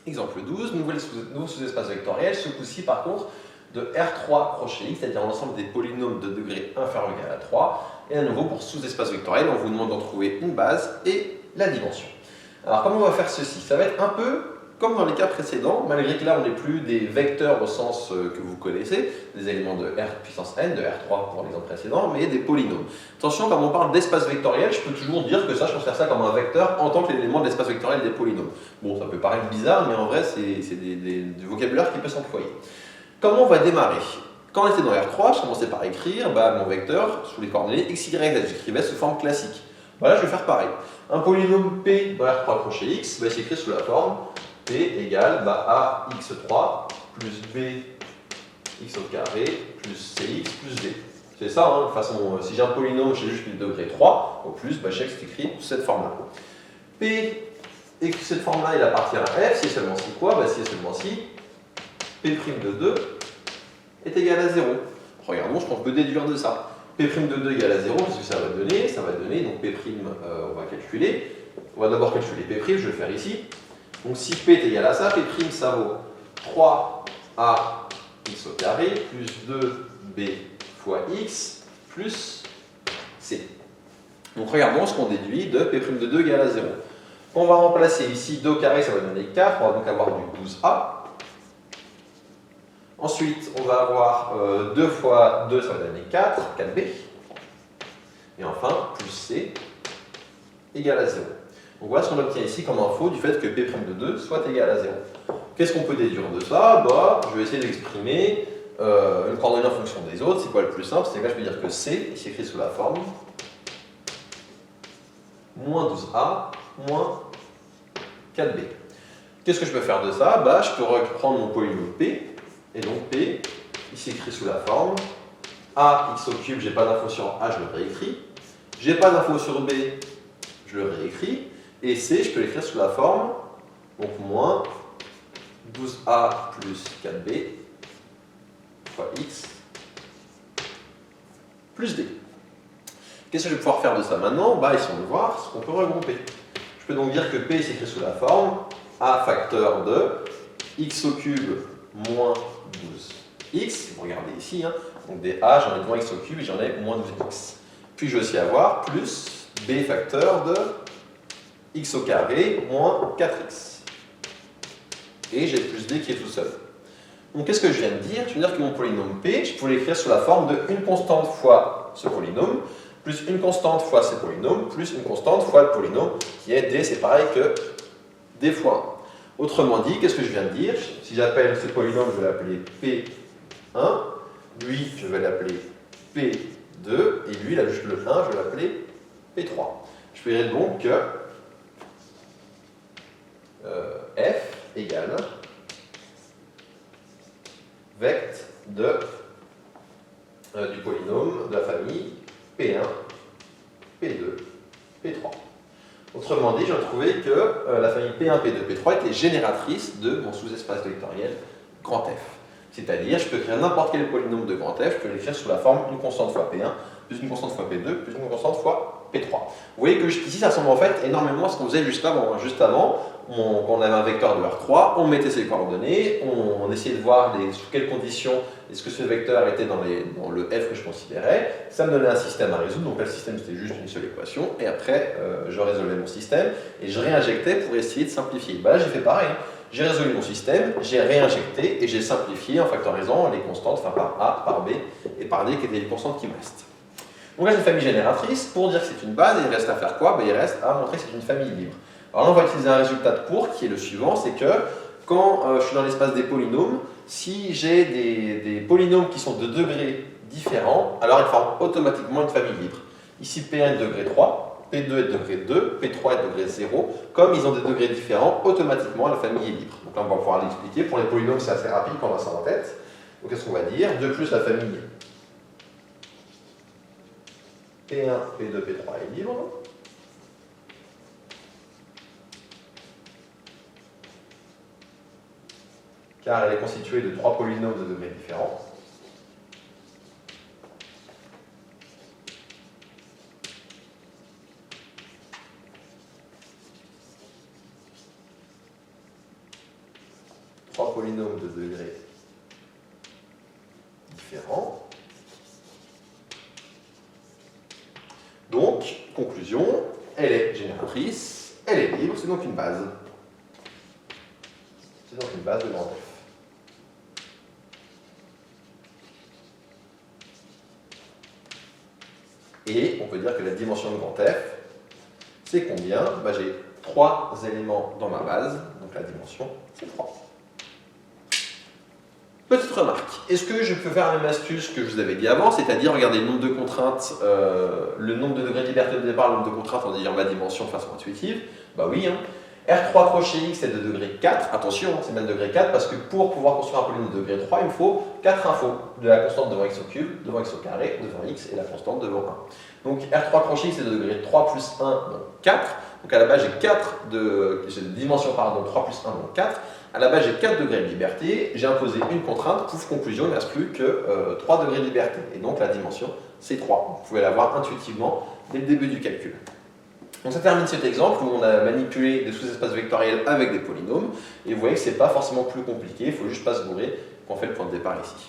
Exemple 12, nouveau sous-espace vectoriel, ce coup-ci par contre de R3 crochet X, c'est-à-dire l'ensemble des polynômes de degré inférieur ou égal à 3. Et à nouveau, pour sous-espace vectoriel, on vous demande d'en trouver une base et la dimension. Alors, comment on va faire ceci? Ça va être un peu comme dans les cas précédents, malgré que là, on n'est plus des vecteurs au sens que vous connaissez, des éléments de R puissance n, de R3 pour l'exemple précédent, mais des polynômes. Attention, quand on parle d'espace vectoriel, je peux toujours dire que ça, je considère ça comme un vecteur en tant que l'élément de l'espace vectoriel des polynômes. Bon, ça peut paraître bizarre, mais en vrai, c'est du vocabulaire qui peut s'employer. Comment on va démarrer? Quand on était dans R3, je commençais par écrire mon vecteur sous les coordonnées x, y, z. J'écrivais sous forme classique. Voilà, je vais faire pareil. Un polynôme P dans R3 crochet X va s'écrire sous la forme P égale AX3 plus B x au carré plus CX plus D. C'est ça, hein, de toute façon, si j'ai un polynôme, j'ai juste le degré 3, au plus, je sais que c'est écrit sous cette forme-là. P, et cette forme-là, il appartient à F, si et seulement si quoi? Si et seulement si P' de 2 est égal à 0. Regardons ce qu'on peut déduire de ça. P' de 2 égale à 0, qu'est-ce que ça va donner? Ça va donner, donc P', on va calculer. On va d'abord calculer P', je vais le faire ici. Donc si P est égal à ça, P' ça vaut 3A x au carré plus 2B fois x plus C. Donc regardons ce qu'on déduit de P' de 2 égale à 0. On va remplacer ici 2 au carré, ça va donner 4, on va donc avoir du 12A. Ensuite, on va avoir 2 fois 2, ça va donner 4, 4B. Et enfin, plus C égale à 0. Donc voilà ce qu'on obtient ici comme info du fait que P' de 2 soit égal à 0. Qu'est-ce qu'on peut déduire de ça? Je vais essayer d'exprimer une coordonnée en fonction des autres. C'est quoi le plus simple? C'est que là, je vais dire que C est écrit sous la forme moins 12A moins 4B. Qu'est-ce que je peux faire de ça? Je peux reprendre mon polynôme P. Et donc P, il s'écrit sous la forme AX au cube, j'ai pas d'info sur A, je le réécris. J'ai pas d'info sur B, je le réécris. Et C, je peux l'écrire sous la forme, donc moins 12A plus 4B fois X plus D. Qu'est-ce que je vais pouvoir faire de ça maintenant? Ici on va voir ce qu'on peut regrouper. Je peux donc dire que P s'écrit sous la forme A facteur de X au cube moins 12x, vous regardez ici, hein, donc des A, j'en ai moins x au cube et j'en ai moins 12x. Puis je vais aussi avoir plus B facteur de x au carré moins 4x. Et j'ai plus D qui est tout seul. Donc qu'est-ce que je viens de dire? Je viens de dire que mon polynôme P, je peux l'écrire sous la forme de une constante fois ce polynôme, plus une constante fois ce polynôme, plus une constante fois le polynôme qui est D, c'est pareil que D fois 1. Autrement dit, qu'est-ce que je viens de dire? Si j'appelle ce polynôme, je vais l'appeler P1, lui, je vais l'appeler P2, et lui, là, juste le 1, je vais l'appeler P3. Je peux dire donc que F égale vect du polynôme de la famille P1, P2, P3. Autrement dit, j'ai trouvé que la famille P1, P2, P3 était génératrice de mon sous-espace vectoriel grand F. C'est-à-dire, je peux écrire n'importe quel polynôme de grand F, je peux l'écrire sous la forme une constante fois P1, plus une constante fois P2, plus une constante fois P3. Vous voyez que ici, ça ressemble en fait énormément à ce qu'on faisait juste avant. Juste avant, quand on avait un vecteur de R3, on mettait ses coordonnées, on essayait de voir sous quelles conditions est-ce que ce vecteur était dans le F que je considérais. Ça me donnait un système à résoudre, donc là, le système c'était juste une seule équation, et après, je résolvais mon système, et je réinjectais pour essayer de simplifier. Là, j'ai fait pareil. J'ai résolu mon système, j'ai réinjecté, et j'ai simplifié en factorisant les constantes, par A, par B, et par D, qui étaient les constantes qui me restent. Donc là, j'ai une famille génératrice. Pour dire que c'est une base, il reste à faire quoi? Il reste à montrer que c'est une famille libre. Alors là, on va utiliser un résultat de cours qui est le suivant, c'est que quand je suis dans l'espace des polynômes, si j'ai des polynômes qui sont de degrés différents, alors ils forment automatiquement une famille libre. Ici, P1 est de degré 3, P2 est de degré 2, P3 est de degré 0. Comme ils ont des degrés différents, automatiquement la famille est libre. Donc là, on va pouvoir l'expliquer. Pour les polynômes, c'est assez rapide quand on a ça en tête. Donc qu'est-ce qu'on va dire? De plus, la famille P1, P2, P3 est libre. Car elle est constituée de 3 polynômes de degrés différents. polynômes de degrés différents. Donc, conclusion, elle est génératrice, elle est libre, c'est donc une base. C'est donc une base de grand F. Et on peut dire que la dimension de grand F, c'est combien? J'ai 3 éléments dans ma base, donc la dimension, c'est 3. Petite remarque, est-ce que je peux faire la même astuce que je vous avais dit avant, c'est-à-dire regarder le nombre de contraintes, le nombre de degrés de liberté de départ, le nombre de contraintes en disant ma dimension de façon intuitive? Oui. R3 crochet X est de degré 4, attention, c'est bien de degré 4 parce que pour pouvoir construire un polynôme de degré 3, il me faut 4 infos, de la constante devant x au cube, devant x au carré, devant x et la constante devant 1. Donc R3 crochet X est de degré 3 plus 1, donc 4. Donc à la base j'ai de dimension 3 plus 1, donc 4. À la base j'ai 4 degrés de liberté, j'ai imposé une contrainte, pouf, conclusion, il ne reste plus que 3 degrés de liberté. Et donc la dimension c'est 3. Vous pouvez l'avoir intuitivement dès le début du calcul. Donc ça termine cet exemple où on a manipulé des sous-espaces vectoriels avec des polynômes. Et vous voyez que ce n'est pas forcément plus compliqué, il ne faut juste pas se bourrer qu'on fait le point de départ ici.